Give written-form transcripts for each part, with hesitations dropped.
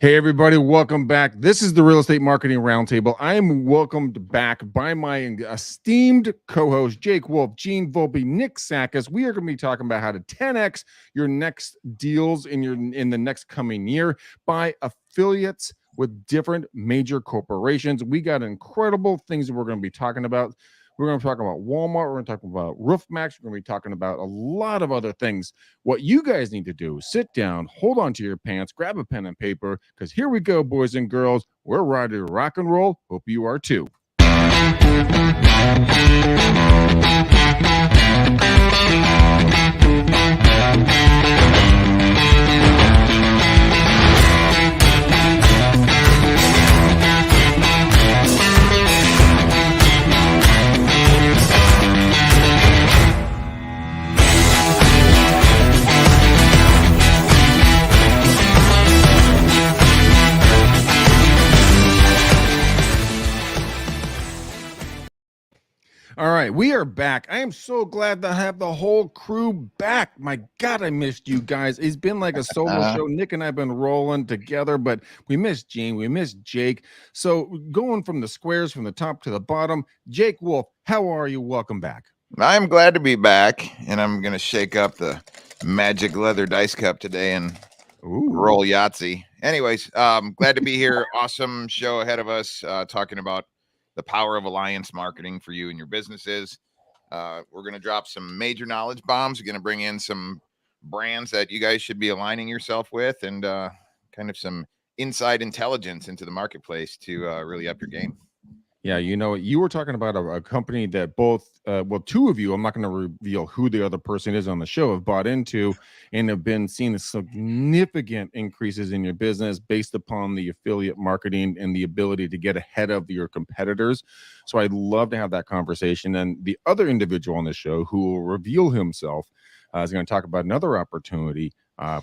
Hey, everybody, welcome back. This is the Real Estate Marketing Roundtable. I am welcomed back by my esteemed co-host, Jake Wolf, Gene Volpe, Nick Sakis. We are going to be talking about how to 10x your next deals in the next coming year by affiliates with different major corporations. We got incredible things that we're going to be talking about. We're going to talk about Walmart. We're going to talk about RoofMax. We're going to be talking about a lot of other things. What you guys need to do, sit down, hold on to your pants, grab a pen and paper, because here we go, boys and girls. We're ready to rock and roll. Hope you are too. All right, we are back. I am so glad to have the whole crew back. My God, I missed you guys. It's been like a solo show. Nick and I have been rolling together, but we missed Gene. We missed Jake. So going from the squares from the top to the bottom, Jake Wolf, how are you? Welcome back. I'm glad to be back, and I'm going to shake up the magic leather dice cup today and roll Yahtzee. Anyways, glad to be here. Awesome show ahead of us, talking about the power of alliance marketing for you and your businesses. We're going to drop some major knowledge bombs. We're going to bring in some brands that you guys should be aligning yourself with, and kind of some inside intelligence into the marketplace to really up your game. Yeah, you know, you were talking about a company that both, two of you, I'm not going to reveal who the other person is on the show, have bought into and have been seeing significant increases in your business based upon the affiliate marketing and the ability to get ahead of your competitors. So I'd love to have that conversation. And the other individual on the show who will reveal himself is going to talk about another opportunity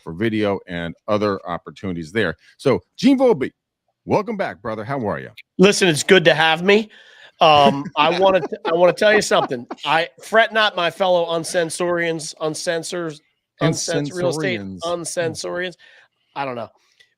for video and other opportunities there. So Gene Volpe, welcome back, brother. How are you? Listen, it's good to have me. I want to tell you something. I fret not, my fellow uncensorians, uncensored real estate uncensorians. I don't know,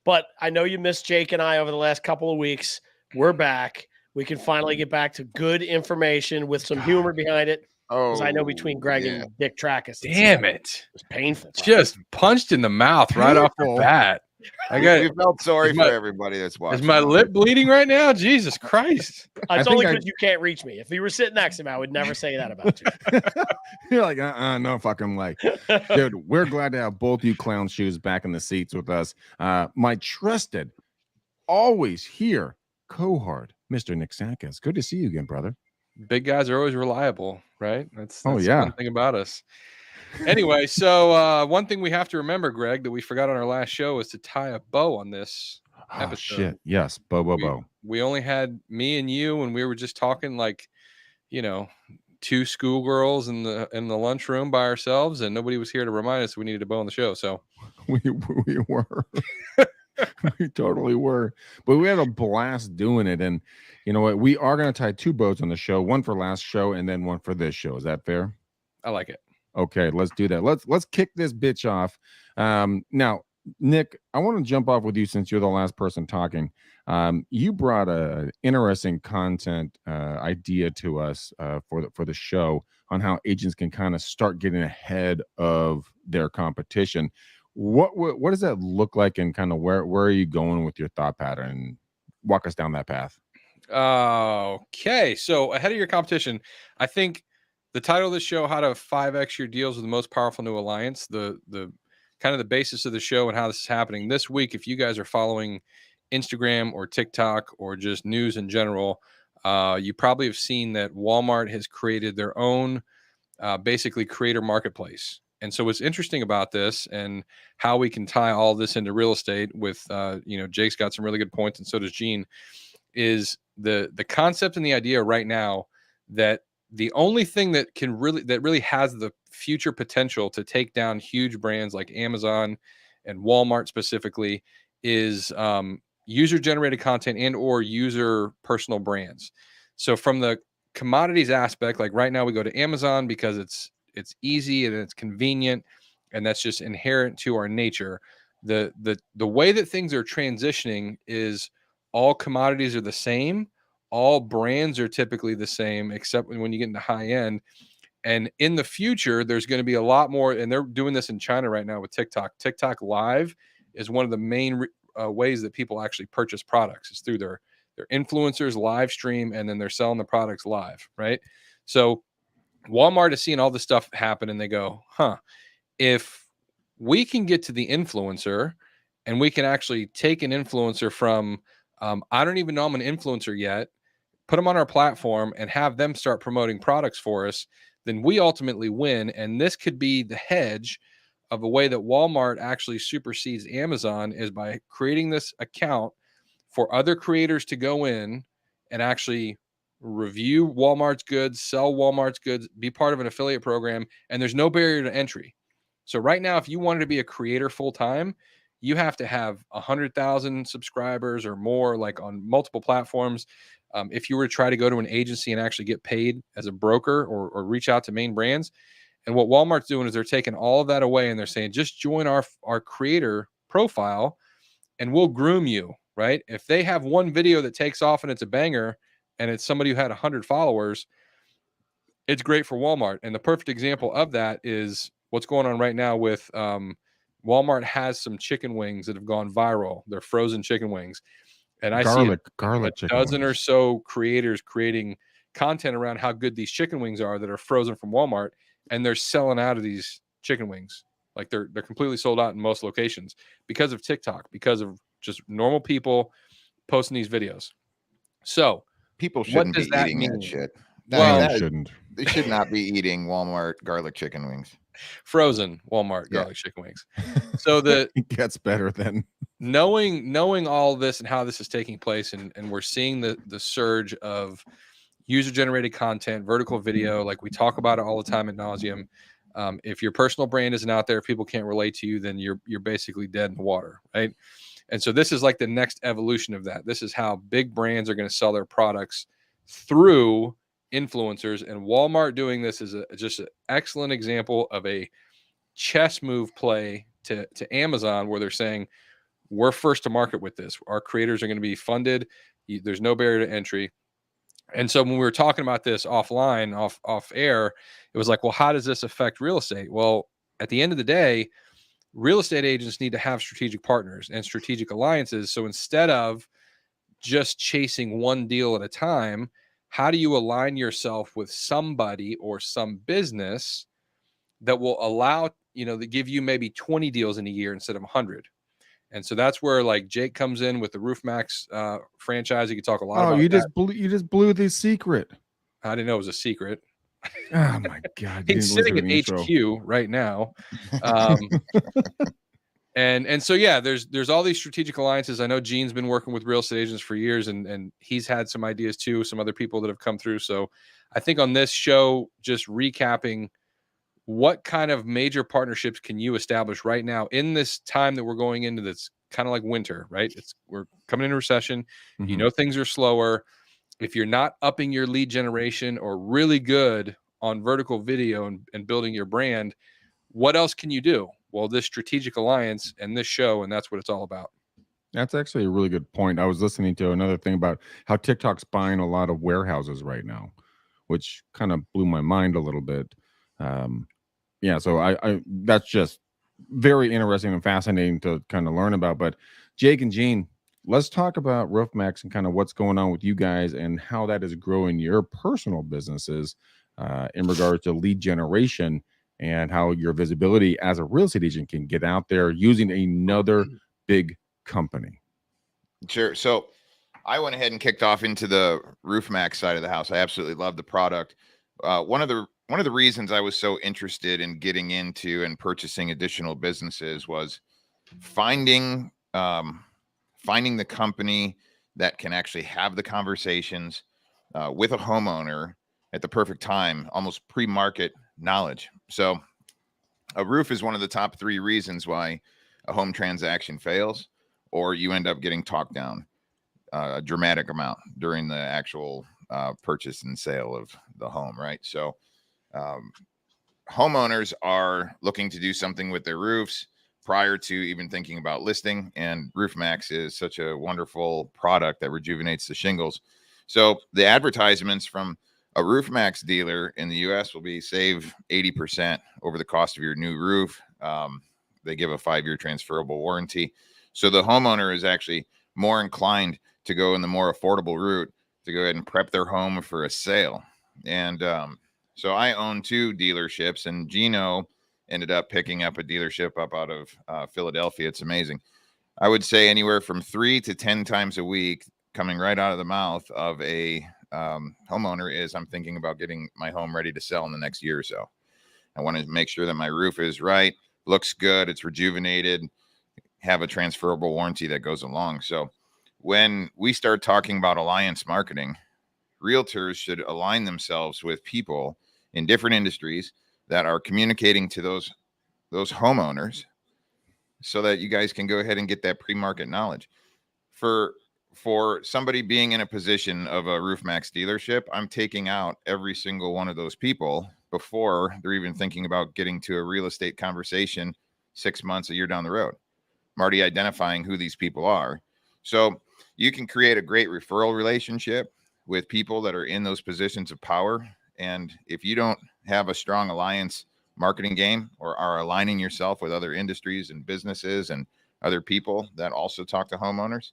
but I know you missed Jake and I over the last couple of weeks. We're back. We can finally get back to good information with some humor behind it. Because I know between Greg and Dick Trackus, damn it, was painful. Just punched in the mouth right off the bat. We felt sorry for everybody that's watching. Is my lip bleeding right now? Jesus Christ. It's only because you can't reach me. If you were sitting next to me, I would never say that about you. You're like, no fucking way. Dude, we're glad to have both you clown shoes back in the seats with us. My trusted, always here, cohort, Mr. Nick Sakis. Good to see you again, brother. Big guys are always reliable, right? That's one thing about us. Anyway, so one thing we have to remember, Greg, that we forgot on our last show is to tie a bow on this episode. Shit. Yes. Bow. We only had me and you, and we were just talking like, you know, two schoolgirls in the lunchroom by ourselves, and nobody was here to remind us we needed a bow on the show. So we were. We totally were. But we had a blast doing it. And you know what? We are going to tie two bows on the show, one for last show and then one for this show. Is that fair? I like it. Okay, let's do that. Let's kick this bitch off. Now, Nick, I want to jump off with you since you're the last person talking. You brought a interesting content idea to us for the show on how agents can kind of start getting ahead of their competition. What does that look like, and kind of where are you going with your thought pattern? Walk us down that path. Okay, so ahead of your competition, I think the title of the show, how to 5x your deals with the most powerful new alliance, the kind of the basis of the show and how this is happening this week. If you guys are following Instagram or TikTok or just news in general, you probably have seen that Walmart has created their own basically creator marketplace. And so what's interesting about this and how we can tie all this into real estate with, Jake's got some really good points, and so does Gene, is the concept and the idea right now that the only thing that really has the future potential to take down huge brands like Amazon and Walmart specifically is user generated content and or user personal brands. So from the commodities aspect, like right now we go to Amazon because it's easy and it's convenient, and that's just inherent to our nature. The way that things are transitioning is all commodities are the same, all brands are typically the same, except when you get into high end. And in the future, there's going to be a lot more, and they're doing this in China right now with TikTok. TikTok Live is one of the main ways that people actually purchase products. It's through their influencers live stream, and then they're selling the products live, right? So Walmart is seeing all this stuff happen, and they go, if we can get to the influencer and we can actually take an influencer from, I don't even know I'm an influencer yet, put them on our platform and have them start promoting products for us, then we ultimately win. And this could be the hedge of a way that Walmart actually supersedes Amazon, is by creating this account for other creators to go in and actually review Walmart's goods, sell Walmart's goods, be part of an affiliate program, and there's no barrier to entry. So right now, if you wanted to be a creator full time, you have to have 100,000 subscribers or more, like on multiple platforms. If you were to try to go to an agency and actually get paid as a broker, or reach out to main brands. And what Walmart's doing is they're taking all of that away, and they're saying, just join our creator profile and we'll groom you, right? If they have one video that takes off and it's a banger and it's somebody who had 100 followers, it's great for Walmart. And the perfect example of that is what's going on right now with Walmart has some chicken wings that have gone viral. They're frozen chicken wings. And I see garlic a dozen or so creators creating content around how good these chicken wings are that are frozen from Walmart, and they're selling out of these chicken wings. Like they're completely sold out in most locations because of TikTok, because of just normal people posting these videos. So people shouldn't be eating that shit. Shouldn't. They should not be eating Walmart garlic chicken wings. Frozen Walmart garlic chicken wings. So it gets better then. Knowing all this and how this is taking place, and we're seeing the surge of user-generated content, vertical video, like we talk about it all the time ad nauseum. If your personal brand isn't out there, if people can't relate to you, then you're basically dead in the water, right? And so this is like the next evolution of that. This is how big brands are going to sell their products through influencers, and Walmart doing this is just an excellent example of a chess move play to Amazon, where they're saying, we're first to market with this. Our creators are going to be funded. There's no barrier to entry. And so when we were talking about this offline, off air, it was like, well, how does this affect real estate? Well, at the end of the day, real estate agents need to have strategic partners and strategic alliances. So instead of just chasing one deal at a time, how do you align yourself with somebody or some business that will allow, to give you maybe 20 deals in a year instead of 100? And so that's where like Jake comes in with the Roof Max franchise. You can talk a lot about you just blew the secret. I didn't know it was a secret. Oh my God. He's sitting at HQ right now. And so, yeah, there's all these strategic alliances. I know Gene's been working with real estate agents for years, and he's had some ideas too, some other people that have come through. So I think on this show, just recapping, what kind of major partnerships can you establish right now in this time that we're going into, that's kind of like winter, right? We're coming into recession. Mm-hmm. Things are slower. If you're not upping your lead generation or really good on vertical video and building your brand, what else can you do? Well, this strategic alliance and this show, and that's what it's all about. That's actually a really good point. I was listening to another thing about how TikTok's buying a lot of warehouses right now, which kind of blew my mind a little bit. So I that's just very interesting and fascinating to kind of learn about. But Jake and Gene, let's talk about Roof Max and kind of what's going on with you guys and how that is growing your personal businesses in regards to lead generation, and how your visibility as a real estate agent can get out there using another big company. Sure. So I went ahead and kicked off into the Roof Max side of the house. I absolutely love the product. One of the reasons I was so interested in getting into and purchasing additional businesses was finding the company that can actually have the conversations with a homeowner at the perfect time, almost pre-market knowledge. So a roof is one of the top 3 reasons why a home transaction fails, or you end up getting talked down a dramatic amount during the actual purchase and sale of the home, right? So homeowners are looking to do something with their roofs, prior to even thinking about listing. And RoofMax is such a wonderful product that rejuvenates the shingles. So the advertisements from a RoofMax dealer in the US will be save 80% over the cost of your new roof. They give a 5-year transferable warranty. So the homeowner is actually more inclined to go in the more affordable route to go ahead and prep their home for a sale. And so I own 2 dealerships, and Gino ended up picking up a dealership up out of Philadelphia. It's amazing. I would say anywhere from 3 to 10 times a week coming right out of the mouth of a homeowner is, I'm thinking about getting my home ready to sell in the next year or so. I want to make sure that my roof is right, looks good, it's rejuvenated, have a transferable warranty that goes along. So when we start talking about alliance marketing, realtors should align themselves with people in different industries that are communicating to those homeowners, so that you guys can go ahead and get that pre-market knowledge. For somebody being in a position of a RoofMax dealership, I'm taking out every single one of those people before they're even thinking about getting to a real estate conversation 6 months, a year down the road. I'm already identifying who these people are. So you can create a great referral relationship with people that are in those positions of power. And if you don't have a strong alliance marketing game, or are aligning yourself with other industries and businesses and other people that also talk to homeowners,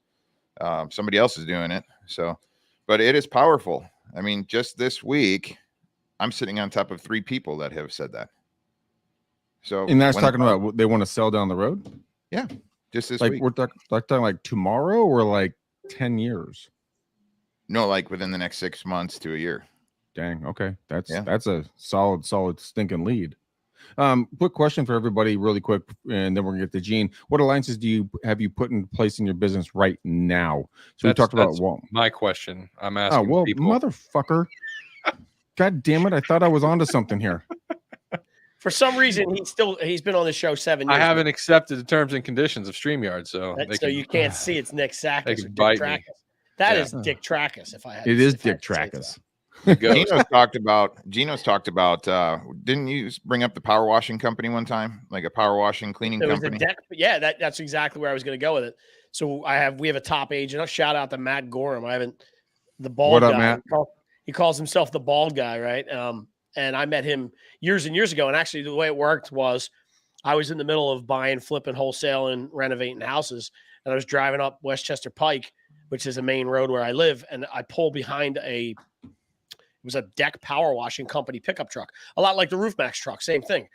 somebody else is doing it. So, but it is powerful. I mean, just this week, I'm sitting on top of 3 people that have said that. So, and that's talking about what they want to sell down the road. Yeah, just this like week. We're talking like tomorrow or like 10 years. No, like within the next 6 months to a year. Dang. Okay, that's a solid stinking lead. Quick question for everybody, really quick, and then we're gonna get to Gene. What alliances have you put in place in your business right now? So we talked about my question. I'm asking. Oh well, people. Motherfucker! God damn it! I thought I was onto something here. For some reason, he's been on the show 7 years. I haven't accepted the terms and conditions of StreamYard, so you can't see it's Nick Sakis or Dick bite Trackus. me. That is Dick Trackus. If I had, it is Dick Trackus. Gino's talked about. Didn't you bring up the power washing company one time, like a power washing cleaning company? That's exactly where I was going to go with it. So we have a top agent. I'll shout out to Matt Gorham. The bald what up, guy. Matt? He calls himself the bald guy, right? And I met him years and years ago. And actually, the way it worked was, I was in the middle of buying, flipping, wholesale, and renovating houses, and I was driving up Westchester Pike, which is a main road where I live, and I pulled behind it was a deck power washing company pickup truck, a lot like the RoofMax truck, same thing.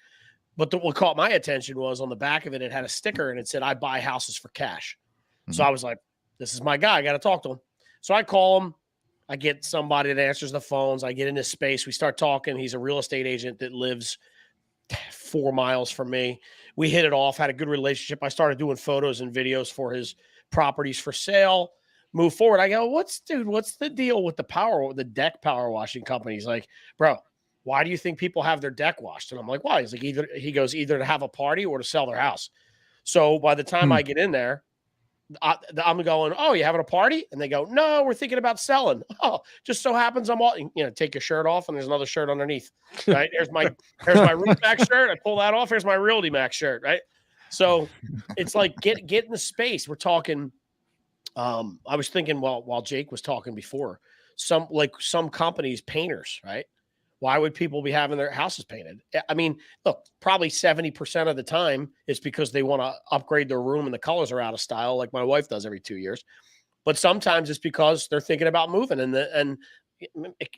But what caught my attention was on the back of it, it had a sticker and it said, "I buy houses for cash." Mm-hmm. So I was like, this is my guy. I got to talk to him. So I call him. I get somebody that answers the phones. I get in his space. We start talking. He's a real estate agent that lives 4 miles from me. We hit it off, had a good relationship. I started doing photos and videos for his properties for sale. Move forward. I go, what's the deal with the deck power washing company? He's like, bro, why do you think people have their deck washed? And I'm like, why? He's like, either to have a party or to sell their house. So by the time I get in there, I'm going, oh, you having a party? And they go, no, we're thinking about selling. Oh, just so happens I'm all, take your shirt off and there's another shirt underneath, right? Here's my RoofMax shirt. I pull that off. Here's my Realty Max shirt, right? So it's like, get in the space. We're talking. I was thinking while Jake was talking before, some companies, painters, right? Why would people be having their houses painted? I mean, look, probably 70% of the time it's because they want to upgrade their room and the colors are out of style, like my wife does every 2 years. But sometimes it's because they're thinking about moving, and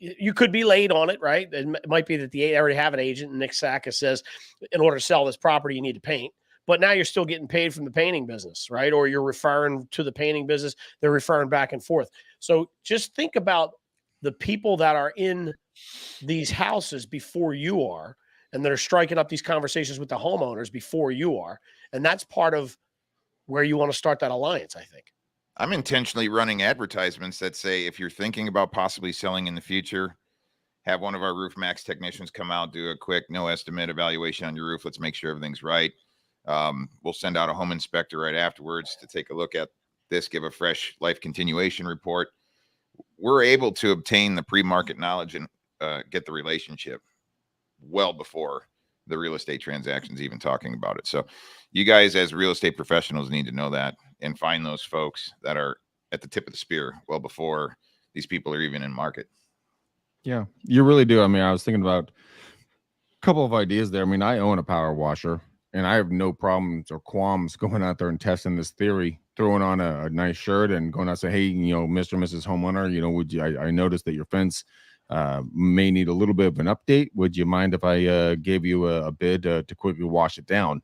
you could be late on it, right? It might be that they already have an agent, and Nick Sakis says, in order to sell this property, you need to paint. But now you're still getting paid from the painting business, right? Or you're referring to the painting business. They're referring back and forth. So just think about the people that are in these houses before you are, and they're striking up these conversations with the homeowners before you are. And that's part of where you want to start that alliance, I think. I'm intentionally running advertisements that say, if you're thinking about possibly selling in the future, have one of our RoofMax technicians come out, do a quick no estimate evaluation on your roof. Let's make sure everything's right. We'll send out a home inspector right afterwards to take a look at this, give a fresh life continuation report. We're able to obtain the pre-market knowledge and get the relationship well before the real estate transactions, even talking about it. So you guys as real estate professionals need to know that and find those folks that are at the tip of the spear well before these people are even in market. Yeah, you really do. I mean, I was thinking about a couple of ideas there. I mean, I own a power washer, and I have no problems or qualms going out there and testing this theory, throwing on a nice shirt and going out and say, hey, Mr. and Mrs. Homeowner, would you, I noticed that your fence may need a little bit of an update. Would you mind if I gave you a bid to quickly wash it down?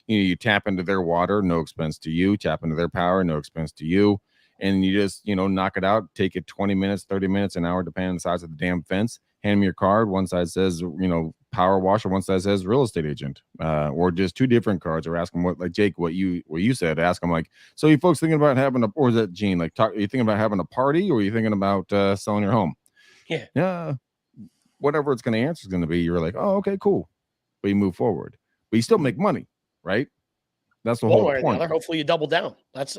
You tap into their water, no expense to you, tap into their power, no expense to you. And you just, knock it out, take it 20 minutes, 30 minutes, an hour, depending on the size of the damn fence. Hand me your card. One side says, power washer, one side says real estate agent, or just two different cards, or ask them like Jake, what you said, ask them like, so you folks thinking about having a, or is that Gene, like, are you thinking about having a party, or are you thinking about selling your home? Yeah. Whatever it's going to answer is going to be, you're like, oh, okay, cool. But you move forward, but you still make money, right? That's the whole point. Hopefully you double down. That's,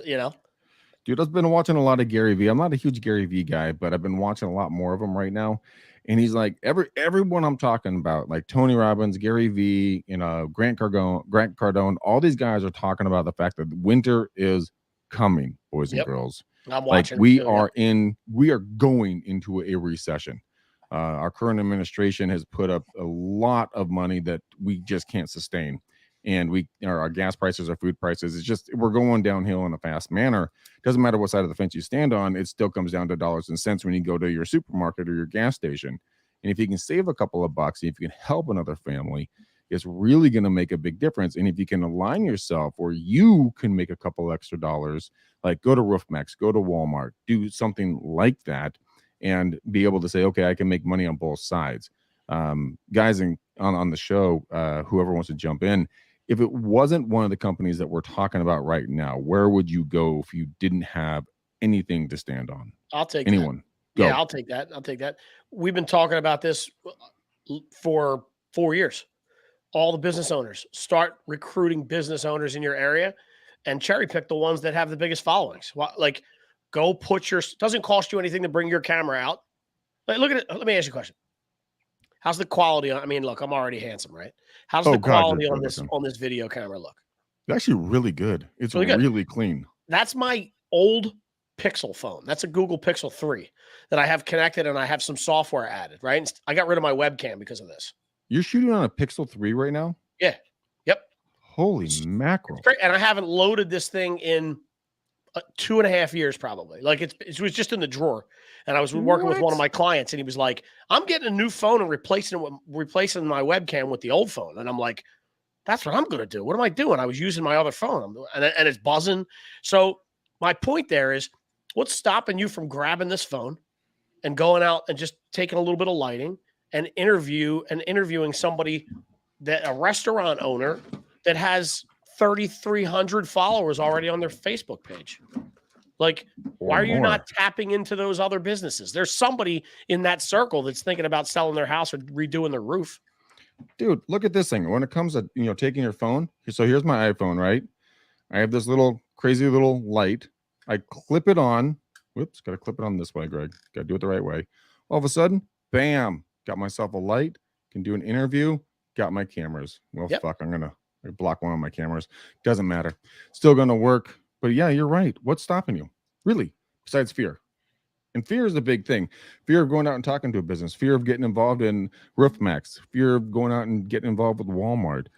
Dude, I've been watching a lot of Gary Vee. I'm not a huge Gary Vee guy, but I've been watching a lot more of him right now. And he's like, everyone I'm talking about, like Tony Robbins, Gary Vee, Grant Cardone, all these guys are talking about the fact that winter is coming, boys and girls. I'm watching. Like we are going into a recession. Our current administration has put up a lot of money that we just can't sustain. And our gas prices, our food prices, it's just, we're going downhill in a fast manner. Doesn't matter what side of the fence you stand on, it still comes down to dollars and cents when you go to your supermarket or your gas station. And if you can save a couple of bucks, if you can help another family, it's really going to make a big difference. And if you can align yourself where you can make a couple extra dollars, like go to RoofMax, go to Walmart, do something like that, and be able to say, okay, I can make money on both sides. Guys on the show, whoever wants to jump in, if it wasn't one of the companies that we're talking about right now, where would you go if you didn't have anything to stand on? I'll take anyone. That. Yeah, I'll take that. We've been talking about this for 4 years. All the business owners, start recruiting business owners in your area and cherry pick the ones that have the biggest followings. Like, go doesn't cost you anything to bring your camera out. Like, look at it. Let me ask you a question. How's the quality? I mean, look, I'm already handsome, right? How's the quality on this video camera look? It's actually really good. It's really clean. That's my old Pixel phone. That's a Google Pixel 3 that I have connected, and I have some software added, right? And I got rid of my webcam because of this. You're shooting on a Pixel 3 right now? Yeah. Yep. Holy mackerel. Great. And I haven't loaded this thing in 2.5 years, probably. Like it was just in the drawer. And I was working with one of my clients, and he was like, I'm getting a new phone and replacing my webcam with the old phone. And I'm like, that's what I'm going to do. What am I doing? I was using my other phone, and it's buzzing. So my point there is, what's stopping you from grabbing this phone and going out and just taking a little bit of lighting and interviewing somebody, a restaurant owner that has 3,300 followers already on their Facebook page? Like, why are you not tapping into those other businesses? There's somebody in that circle that's thinking about selling their house or redoing their roof. Dude, look at this thing. When it comes to, taking your phone. So here's my iPhone, right? I have this little crazy little light. I clip it on. Whoops, got to clip it on this way, Greg. Got to do it the right way. All of a sudden, bam, got myself a light. Can do an interview. Got my cameras. Well, fuck, I'm going to block one of my cameras. Doesn't matter. Still going to work. But yeah, you're right. What's stopping you? Really? Besides fear. And fear is the big thing. Fear of going out and talking to a business. Fear of getting involved in RoofMax. Fear of going out and getting involved with Walmart.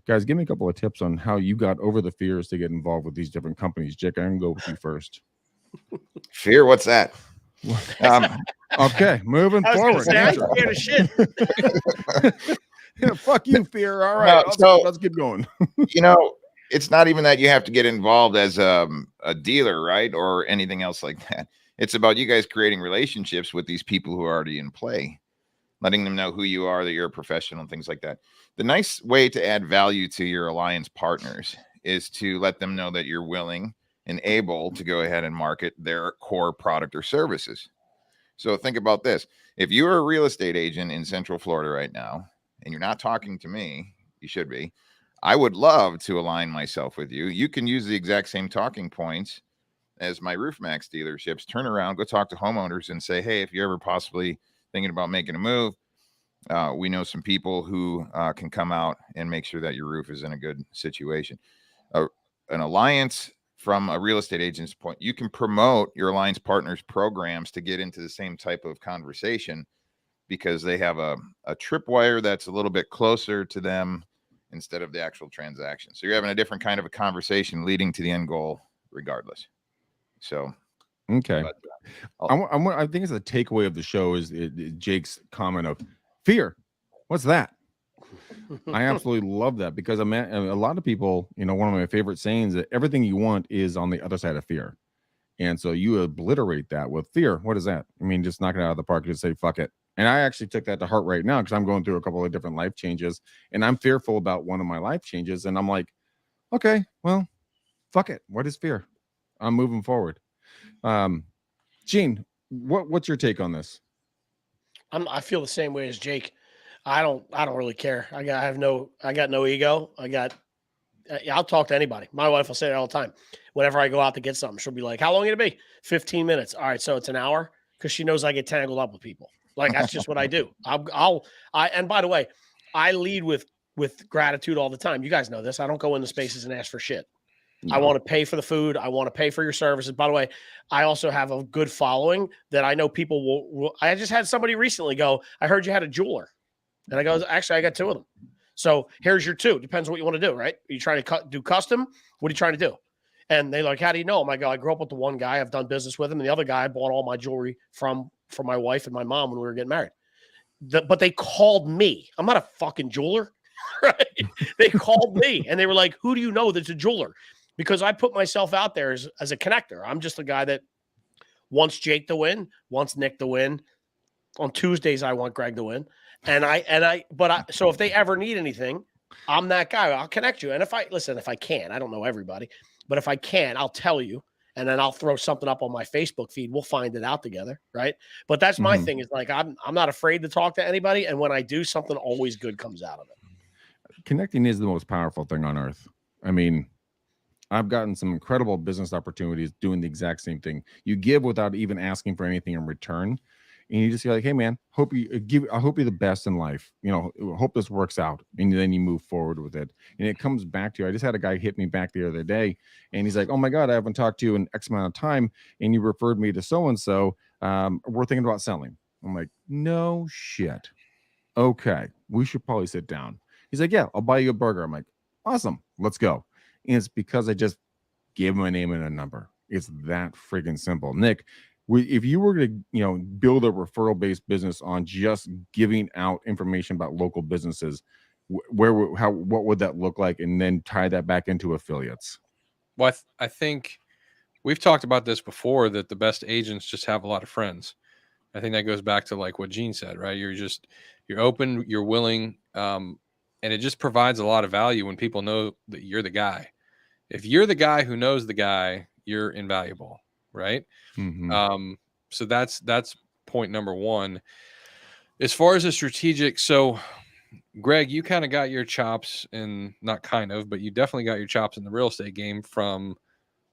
Guys, give me a couple of tips on how you got over the fears to get involved with these different companies. Jake, I'm going to go with you first. Fear? What's that? Okay, moving forward. I'm scared of shit. Yeah, fuck you, fear. All right, let's keep going. It's not even that you have to get involved as a dealer, right? Or anything else like that. It's about you guys creating relationships with these people who are already in play, letting them know who you are, that you're a professional and things like that. The nice way to add value to your alliance partners is to let them know that you're willing and able to go ahead and market their core product or services. So think about this. If you're a real estate agent in Central Florida right now, and you're not talking to me, you should be. I would love to align myself with you. You can use the exact same talking points as my RoofMax dealerships. Turn around, go talk to homeowners and say, hey, if you're ever possibly thinking about making a move, We know some people who can come out and make sure that your roof is in a good situation. An alliance, from a real estate agent's point, you can promote your alliance partners programs to get into the same type of conversation, because they have a tripwire that's a little bit closer to them instead of the actual transaction. So you're having a different kind of a conversation leading to the end goal regardless. So, okay. But, I think it's the takeaway of the show is Jake's comment of fear. What's that? I absolutely love that, because a lot of people, one of my favorite sayings that everything you want is on the other side of fear. And so you obliterate that with fear. What is that? I mean, just knock it out of the park and just say, fuck it. And I actually took that to heart right now, because I'm going through a couple of different life changes, and I'm fearful about one of my life changes. And I'm like, okay, well, fuck it. What is fear? I'm moving forward. Gene, what's your take on this? I feel the same way as Jake. I don't really care. I got no ego. I'll talk to anybody. My wife will say it all the time. Whenever I go out to get something, she'll be like, how long it'll be? 15 minutes. All right. So it's an hour, because she knows I get tangled up with people. Like, that's just what I do. And by the way, I lead with gratitude all the time. You guys know this. I don't go into spaces and ask for shit. No. I want to pay for the food. I want to pay for your services. By the way, I also have a good following that I know people will. I just had somebody recently go, I heard you had a jeweler. And I go, actually, I got 2 of them. So here's your 2. Depends what you want to do, right? Are you trying to do custom? What are you trying to do? And they like, how do you know him? I go, I grew up with the one guy. I've done business with him. And the other guy, I bought all my jewelry from my wife and my mom when we were getting married. But they called me. I'm not a fucking jeweler, right? They called me, and they were like, who do you know that's a jeweler? Because I put myself out there as a connector. I'm just a guy that wants Jake to win, wants Nick to win. On Tuesdays, I want Greg to win. So if they ever need anything, I'm that guy. I'll connect you. And if I can, I don't know everybody, but if I can, I'll tell you, and then I'll throw something up on my Facebook feed. We'll find it out together. Right. But that's my thing, is like, I'm not afraid to talk to anybody. And when I do, something always good comes out of it. Connecting is the most powerful thing on earth. I mean, I've gotten some incredible business opportunities doing the exact same thing. You give without even asking for anything in return. And you just feel like, hey man, I hope you the best in life. Hope this works out. And then you move forward with it. And it comes back to you. I just had a guy hit me back the other day, and he's like, oh my God, I haven't talked to you in X amount of time, and you referred me to so-and-so. We're thinking about selling. I'm like, no shit. Okay, we should probably sit down. He's like, yeah, I'll buy you a burger. I'm like, awesome, let's go. And it's because I just gave him a name and a number. It's that friggin' simple. Nick, if you were to, build a referral-based business on just giving out information about local businesses, what would that look like? And then tie that back into affiliates. Well, I think we've talked about this before, that the best agents just have a lot of friends. I think that goes back to like what Gene said, right? You're open, you're willing, and it just provides a lot of value when people know that you're the guy. If you're the guy who knows the guy, you're invaluable, right? Mm-hmm. So that's point number one. As far as a strategic, so Greg, you kind of got your chops in, not kind of, but you definitely got your chops in the real estate game from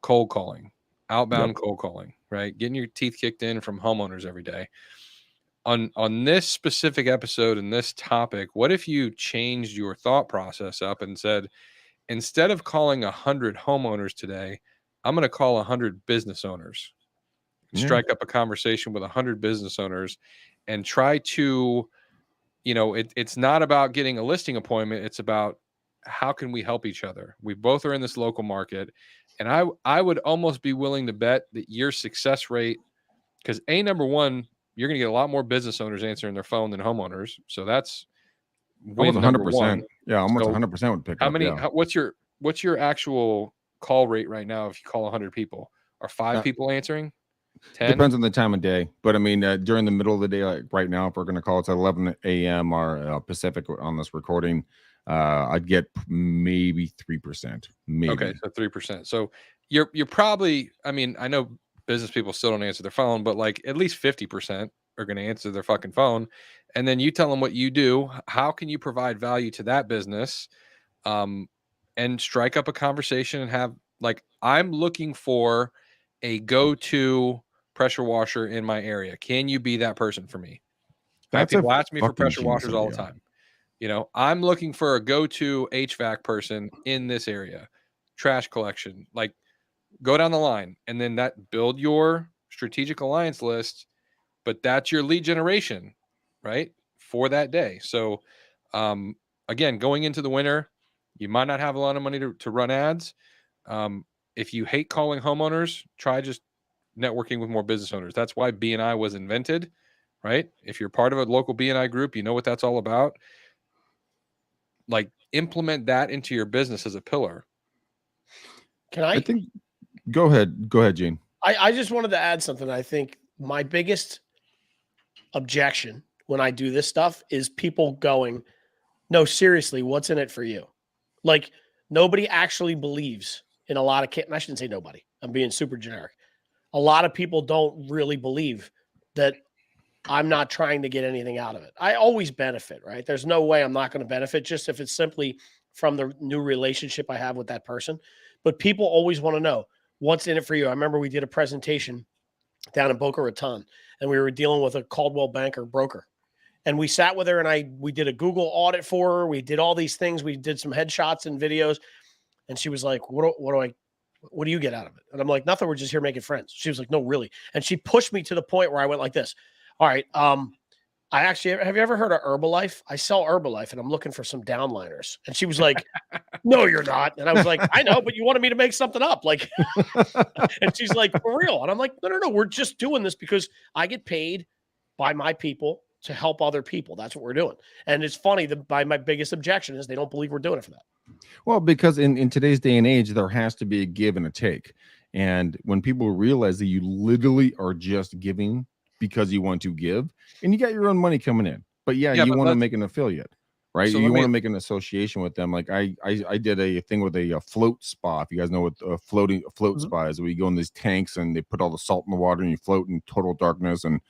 cold calling, outbound cold calling, right? Getting your teeth kicked in from homeowners every day. On this specific episode and this topic, what if you changed your thought process up and said, instead of calling 100 homeowners today, I'm going to call 100 business owners, strike up a conversation with 100 business owners, and try to, it's not about getting a listing appointment. It's about how can we help each other? We both are in this local market. And I would almost be willing to bet that your success rate, because number one, you're going to get a lot more business owners answering their phone than homeowners. So that's win almost 100%. Number one. Yeah, almost 100% would pick how up. Many? Yeah. What's your actual call rate right now if you call 100 people? Are 5 people answering? 10? Depends on the time of day. But I mean, during the middle of the day, like right now, if we're going to call it at 11 a.m. or Pacific on this recording, I'd get maybe 3%. Maybe. Okay, so 3%. So you're probably, I mean, I know business people still don't answer their phone, but like at least 50% are going to answer their fucking phone. And then you tell them what you do. How can you provide value to that business? And strike up a conversation and have, like, I'm looking for a go-to pressure washer in my area. Can you be that person for me? That's People ask me for fucking pressure genius washers all the idea. time. You know, I'm looking for a go-to HVAC person in this area, trash collection, like go down the line, and then that build your strategic alliance list. But that's your lead generation, right, for that day. So, again, going into the winter, you might not have a lot of money to run ads. If you hate calling homeowners, try just networking with more business owners. That's why B&I was invented, right? If you're part of a local B&I group, you know what that's all about. Like, implement that into your business as a pillar. Can I? I think. Go ahead, Gene. I just wanted to add something. I think my biggest objection when I do this stuff is people going, no, seriously, what's in it for you? Like, nobody actually believes in a lot of I shouldn't say nobody. I'm being super generic. A lot of people don't really believe that I'm not trying to get anything out of it. I always benefit, right? There's no way I'm not going to benefit, just if it's simply from the new relationship I have with that person. But people always want to know what's in it for you. I remember we did a presentation down in Boca Raton, and we were dealing with a Caldwell Banker broker. And we sat with her, and we did a Google audit for her. We did all these things. We did some headshots and videos. And she was like, what do you get out of it? And I'm like, nothing. We're just here making friends. She was like, no, really. And she pushed me to the point where I went like this. All right. I actually, have you ever heard of Herbalife? I sell Herbalife, and I'm looking for some downliners. And she was like, no, you're not. And I was like, I know, but you wanted me to make something up. Like, and she's like, for real. And I'm like, no. We're just doing this because I get paid by my people to help other people. That's what we're doing. And it's funny that my biggest objection is they don't believe we're doing it for that. Well, because in today's day and age, there has to be a give and a take. And when people realize that you literally are just giving because you want to give, and you got your own money coming in, but you want to make an affiliate, right? So you want to make an association with them. Like I did a thing with a float spa. If you guys know what a float spa is, where you go in these tanks and they put all the salt in the water and you float in total darkness and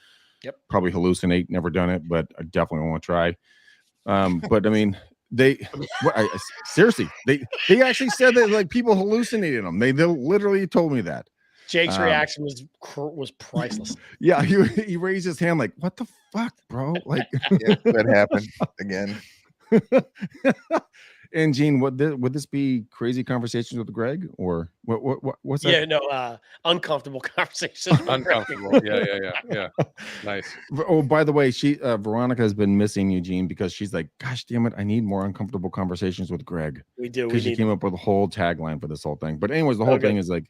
probably hallucinate. Never done it, but I definitely want to try. But I mean, seriously, they actually said that like people hallucinated them. They literally told me that. Jake's reaction was priceless. Yeah, he raised his hand like, "What the fuck, bro?" Like, that happened again. And Gene, would this be crazy conversations with Greg, or what's that? Yeah, no, uncomfortable conversations. Uncomfortable. Yeah. Nice. Oh, by the way, Veronica has been missing Eugene because she's like, gosh damn it, I need more uncomfortable conversations with Greg. We do. Because she came up with a whole tagline for this whole thing. But anyways, the whole thing is like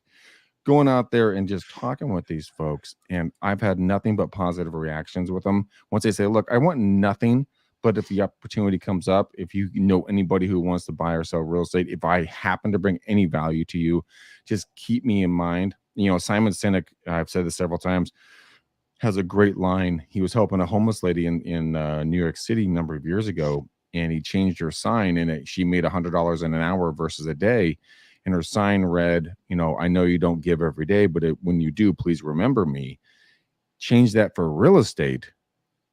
going out there and just talking with these folks, and I've had nothing but positive reactions with them. Once they say, look, I want nothing, but if the opportunity comes up, if you know anybody who wants to buy or sell real estate, if I happen to bring any value to you, just keep me in mind. You know, Simon Sinek, I've said this several times, has a great line. He was helping a homeless lady in New York City a number of years ago, and he changed her sign, and she made $100 in an hour versus a day. And her sign read, you know, I know you don't give every day, but when you do, please remember me. Change that for real estate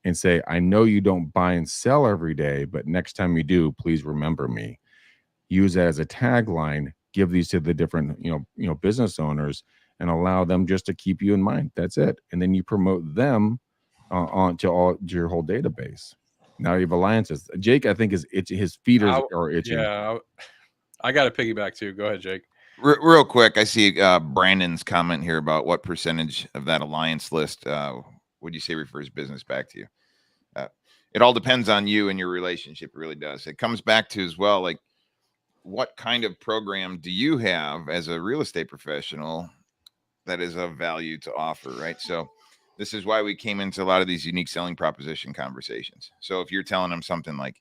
and say, I know you don't buy and sell every day, but next time you do, please remember me. Use that as a tagline. Give these to the different, business owners, and allow them just to keep you in mind. That's it. And then you promote them onto your whole database. Now you have alliances. Jake, I think his feet are itching. Yeah, I got to piggyback too. Go ahead, Jake. Real quick, I see Brandon's comment here about what percentage of that alliance list would you say refers business back to you? It all depends on you and your relationship. It really does. It comes back to as well, like, what kind of program do you have as a real estate professional that is of value to offer, right? So this is why we came into a lot of these unique selling proposition conversations. So if you're telling them something like,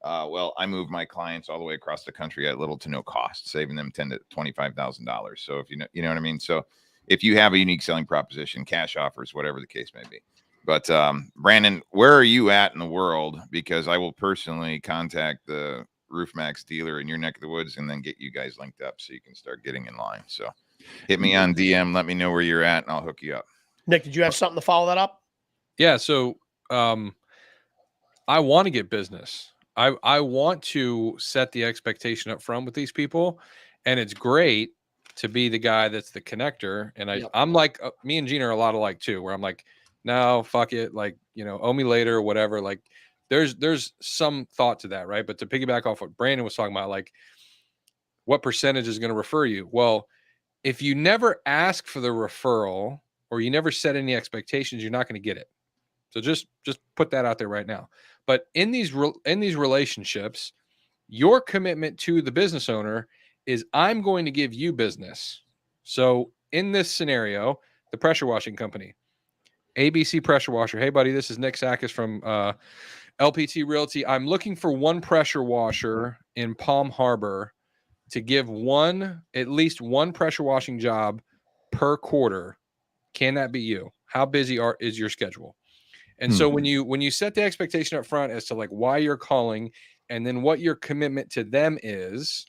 well, I move my clients all the way across the country at little to no cost, saving them $10,000 to $25,000. So if you know what I mean? So if you have a unique selling proposition, cash offers, whatever the case may be. But Brandon, where are you at in the world? Because I will personally contact the RoofMax dealer in your neck of the woods and then get you guys linked up so you can start getting in line. So hit me on DM, let me know where you're at, and I'll hook you up. Nick, did you have something to follow that up? Yeah. So I want to get business. I want to set the expectation up front with these people, and it's great to be the guy that's the connector. And I'm like, me and Gene are a lot alike too, where I'm like, no, fuck it, like, owe me later or whatever. Like there's some thought to that, right? But to piggyback off what Brandon was talking about, like what percentage is going to refer you? Well, if you never ask for the referral or you never set any expectations, you're not going to get it. So just put that out there right now. But in these relationships, your commitment to the business owner is I'm going to give you business. So in this scenario, the pressure washing company, ABC Pressure Washer. Hey, buddy, this is Nick Sakis from LPT Realty. I'm looking for one pressure washer in Palm Harbor to give at least one pressure washing job per quarter. Can that be you? How busy is your schedule? And so when you set the expectation up front as to like why you're calling and then what your commitment to them is,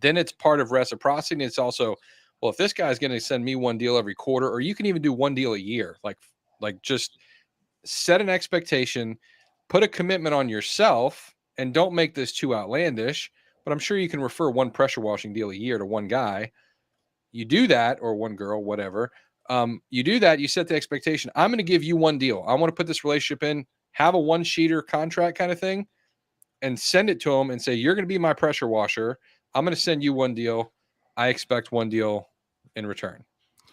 then it's part of reciprocity. It's also, well, if this guy's going to send me one deal every quarter, or you can even do one deal a year, like just set an expectation, put a commitment on yourself, and don't make this too outlandish. But I'm sure you can refer one pressure washing deal a year to one guy. You do that, or one girl, whatever. You do that, you set the expectation. I'm going to give you one deal. I want to put this relationship in, have a one-sheeter contract kind of thing, and send it to them and say, you're going to be my pressure washer. I'm going to send you one deal. I expect one deal in return,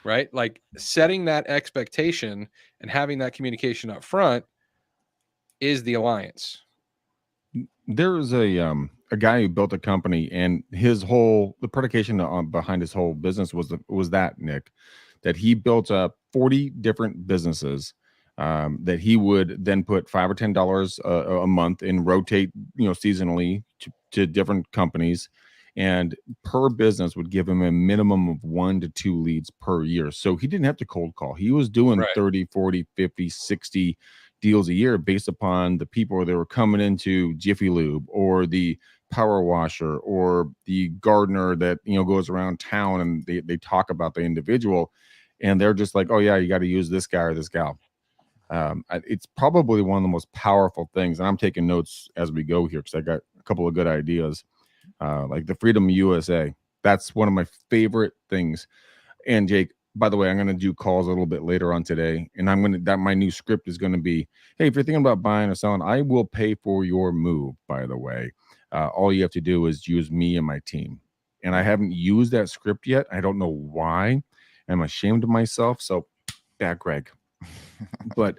right? Like setting that expectation and having that communication up front is the alliance. There was a guy who built a company, and the predication behind his whole business was that, Nick, that he built up 40 different businesses that he would then put $5 or $10 a month and rotate, seasonally to different companies, and per business would give him a minimum of 1 to 2 leads per year. So he didn't have to cold call. He was doing 30, 40, 50, 60 deals a year based upon the people that were coming into Jiffy Lube, or the power washer, or the gardener that goes around town, and they talk about the individual, and they're just like, oh yeah, you got to use this guy or this gal. It's probably one of the most powerful things, and I'm taking notes as we go here because I got a couple of good ideas, like the Freedom USA. That's one of my favorite things. And Jake, by the way, I'm going to do calls a little bit later on today, and my new script is going to be, hey, if you're thinking about buying or selling, I will pay for your move, by the way. All you have to do is use me and my team. And I haven't used that script yet. I don't know why. I'm ashamed of myself. So bad, Greg. But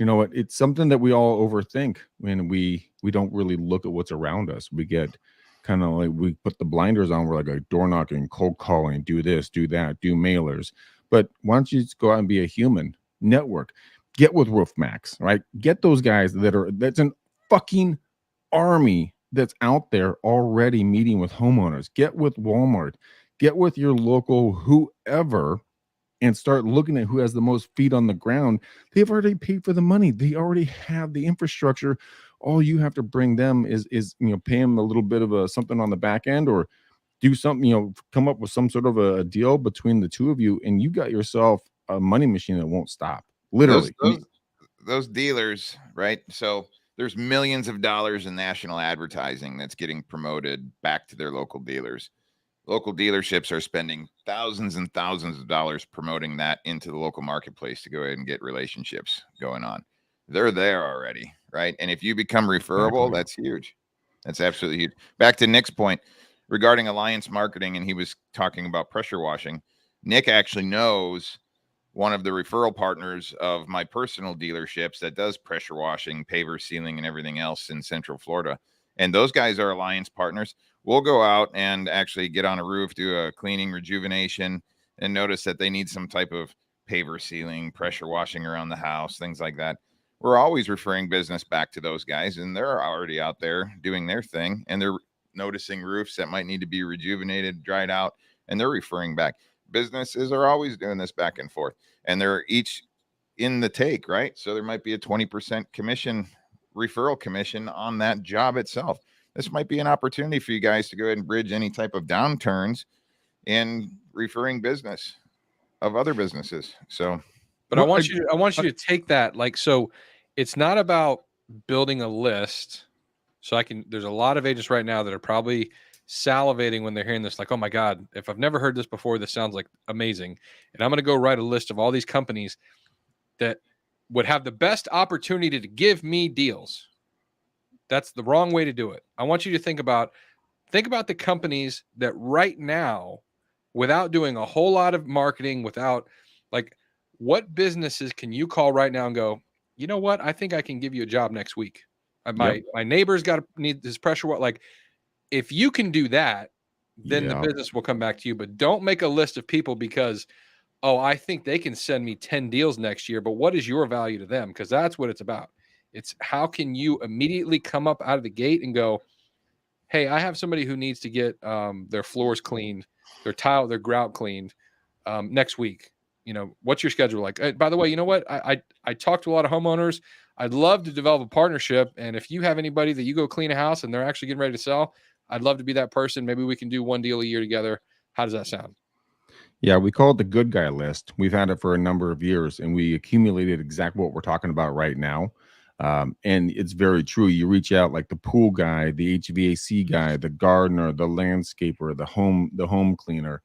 you know what? It's something that we all overthink when we don't really look at what's around us. We get kind of like, we put the blinders on. We're like door knocking, cold calling, do this, do that, do mailers. But why don't you just go out and be a human? Network, get with RoofMax, right? Get those guys that's an fucking army that's out there already meeting with homeowners. Get with Walmart, get with your local whoever, and start looking at who has the most feet on the ground. They've already paid for the money. They already have the infrastructure. All you have to bring them is pay them a little bit of something on the back end, or do something, come up with some sort of a deal between the two of you, and you got yourself a money machine that won't stop. Literally. Those dealers, right? So there's millions of dollars in national advertising that's getting promoted back to their local dealers. Local dealerships are spending thousands and thousands of dollars promoting that into the local marketplace to go ahead and get relationships going on. They're there already, right? And if you become referable, that's huge. That's absolutely huge. Back to Nick's point regarding alliance marketing, and he was talking about pressure washing. Nick actually knows one of the referral partners of my personal dealerships that does pressure washing, paver sealing, and everything else in Central Florida. And those guys are alliance partners. We'll go out and actually get on a roof, do a cleaning, rejuvenation, and notice that they need some type of paver sealing, pressure washing around the house, things like that. We're always referring business back to those guys, and they're already out there doing their thing, and they're noticing roofs that might need to be rejuvenated, dried out, and they're referring back. Businesses are always doing this back and forth, and they're each in the take, right? So there might be a 20% commission, referral commission on that job itself. This might be an opportunity for you guys to go ahead and bridge any type of downturns in referring business of other businesses. So, but I want you to take that, like, so it's not about building a list. So there's a lot of agents right now that are probably salivating when they're hearing this, like, oh my God, if I've never heard this before, this sounds like amazing. And I'm going to go write a list of all these companies that would have the best opportunity to give me deals. That's the wrong way to do it. I want you to think about the companies that right now, without doing a whole lot of marketing, without like, what businesses can you call right now and go, you know what? I think I can give you a job next week. My neighbor's got to need this pressure. Like, if you can do that, then the business will come back to you. But don't make a list of people because, oh, I think they can send me 10 deals next year. But what is your value to them? Because that's what it's about. It's how can you immediately come up out of the gate and go, hey, I have somebody who needs to get their floors cleaned, their grout cleaned next week. You know, what's your schedule like? By the way, you know what? I talk to a lot of homeowners. I'd love to develop a partnership. And if you have anybody that you go clean a house and they're actually getting ready to sell, I'd love to be that person. Maybe we can do one deal a year together. How does that sound? Yeah, we call it the good guy list. We've had it for a number of years, and we accumulated exactly what we're talking about right now. And it's very true. You reach out like the pool guy, the HVAC guy, the gardener, the landscaper, the home cleaner,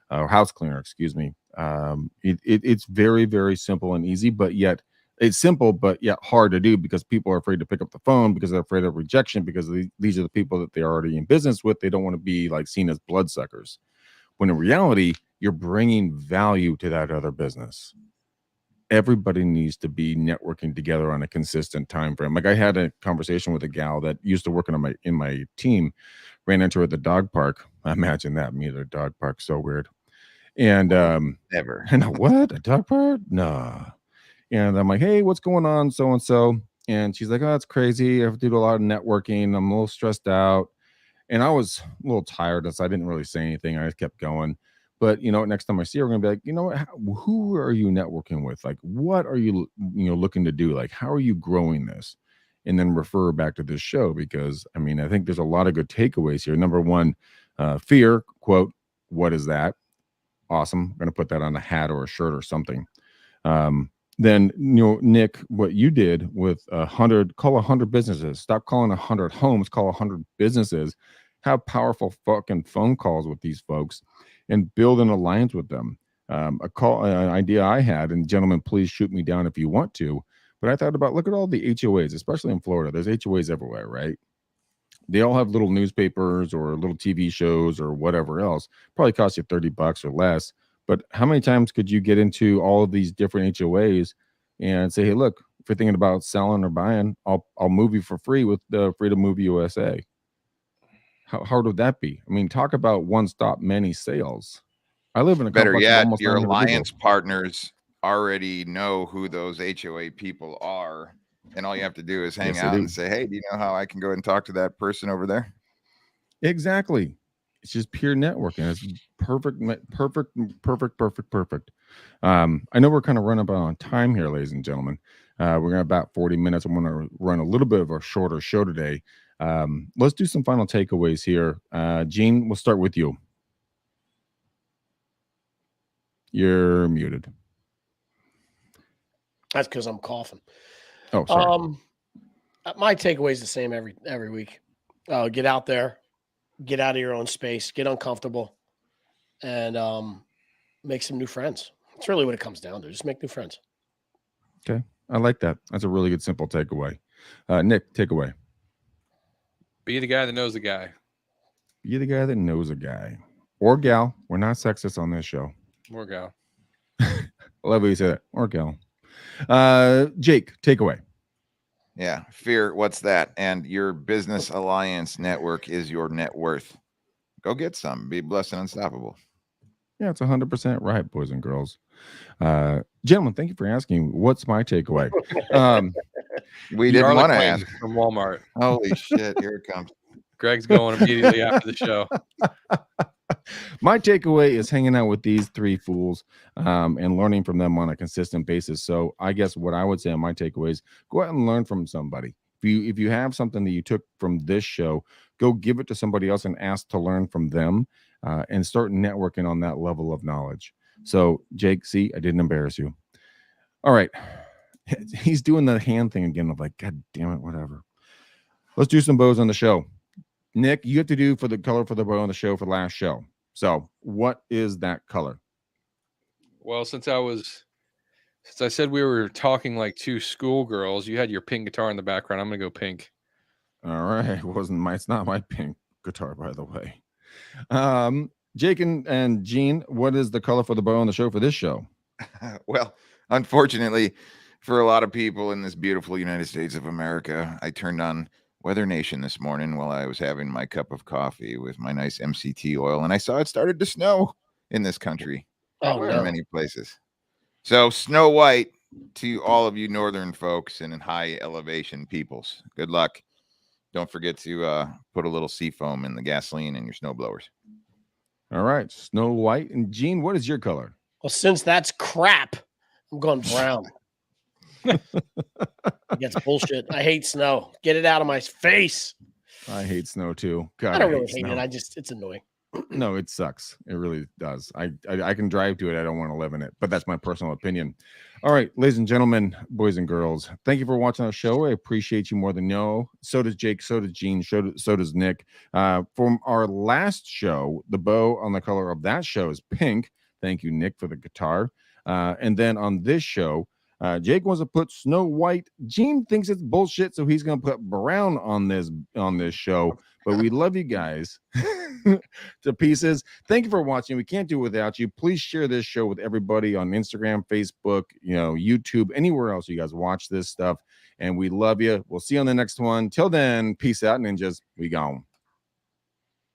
or house cleaner, excuse me. It's very, very simple and easy, but yet it's simple, but yet hard to do because people are afraid to pick up the phone because they're afraid of rejection because these are the people that they're already in business with. They don't want to be like seen as bloodsuckers. When in reality, you're bringing value to that other business. Everybody needs to be networking together on a consistent time frame. Like I had a conversation with a gal that used to work in my team, ran into her at the dog park. Imagine that, me at a dog park, so weird. And never. And what, a dog park? Nah. And I'm like, hey, what's going on? So and so. And she's like, oh, that's crazy. I have to do a lot of networking. I'm a little stressed out. And I was a little tired, so I didn't really say anything. I just kept going. But next time I see her, we're gonna be like, who are you networking with? Like, what are you looking to do? Like, how are you growing this? And then refer back to this show because I think there's a lot of good takeaways here. Number one, fear. Quote, what is that? Awesome. I'm gonna put that on a hat or a shirt or something. Then Nick, what you did with 100, call 100 businesses. Stop calling 100 homes. Call 100 businesses. Have powerful fucking phone calls with these folks and build an alliance with them. An idea I had, and gentlemen, please shoot me down if you want to, but I thought about, look at all the HOAs, especially in Florida. There's HOAs everywhere, right? They all have little newspapers or little TV shows or whatever else. Probably cost you $30 or less. But how many times could you get into all of these different HOAs and say, hey, look, if you're thinking about selling or buying, I'll move you for free with the Freedom Move USA. How hard would that be? Talk about one-stop many sales. I live in a better yet, almost your alliance partners already know who those HOA people are, and all you have to do is hang out and say, hey, do you know how I can go and talk to that person over there? Exactly. It's just pure networking. It's perfect. I know we're kind of running about on time here, ladies and gentlemen. We're going to about 40 minutes. I'm going to run a little bit of a shorter show today. Let's do some final takeaways here. Gene, we'll start with you. You're muted. That's because I'm coughing. Oh, sorry. My takeaway is the same every week. Get out there, get out of your own space, get uncomfortable, and make some new friends. That's really what it comes down to. Just make new friends. Okay. I like that. That's a really good, simple takeaway. Nick, takeaway. Be the guy that knows the guy. Be the guy that knows a guy. Or gal. We're not sexist on this show. Or gal. I love what you said. Or gal. Jake, takeaway. Yeah. Fear. What's that? And your business alliance network is your net worth. Go get some. Be blessed and unstoppable. Yeah, it's 100% right, boys and girls. Gentlemen, thank you for asking. What's my takeaway? We didn't want to ask. From Walmart. Holy shit, here it comes. Greg's going immediately after the show. My takeaway is hanging out with these three fools and learning from them on a consistent basis. So I guess what I would say on my takeaway is go out and learn from somebody. If you have something that you took from this show, go give it to somebody else and ask to learn from them and start networking on that level of knowledge. So Jake, see, I didn't embarrass you. All right. He's doing the hand thing again of like, God damn it, whatever. Let's do some bows on the show. Nick, you have to do for the color for the bow on the show for the last show. So what is that color? Well, since I was Since I said we were talking like two schoolgirls, you had your pink guitar in the background. I'm gonna go pink. All right. It's not my pink guitar, by the way. Jake and Gene, what is the color for the bow on the show for this show? Well, unfortunately, for a lot of people in this beautiful United States of America, I turned on Weather Nation this morning while I was having my cup of coffee with my nice MCT oil, and I saw it started to snow in this country in many places. So Snow White to all of you northern folks and in high elevation peoples. Good luck. Don't forget to put a little seafoam in the gasoline in your snow blowers. All right. Snow White. And Gene, what is your color? Well, since that's crap, I'm going brown. That's bullshit. I hate snow. Get it out of my face. I hate snow too. God, I don't really hate snow. it. It's annoying. No, it sucks. It really does. I can drive to it. I don't want to live in it, but that's my personal opinion. All right, ladies and gentlemen, boys and girls, thank you for watching our show. I appreciate you more than you know. So does Jake. So does Gene. So does Nick. From our last show, the bow on the color of that show is pink. Thank you, Nick, for the guitar. And then on this show, Jake wants to put Snow White. Gene thinks it's bullshit, so he's going to put brown on this show. But we love you guys to pieces. Thank you for watching. We can't do it without you. Please share this show with everybody on Instagram, Facebook, YouTube, anywhere else you guys watch this stuff. And we love you. We'll see you on the next one. Till then, peace out, ninjas. We gone.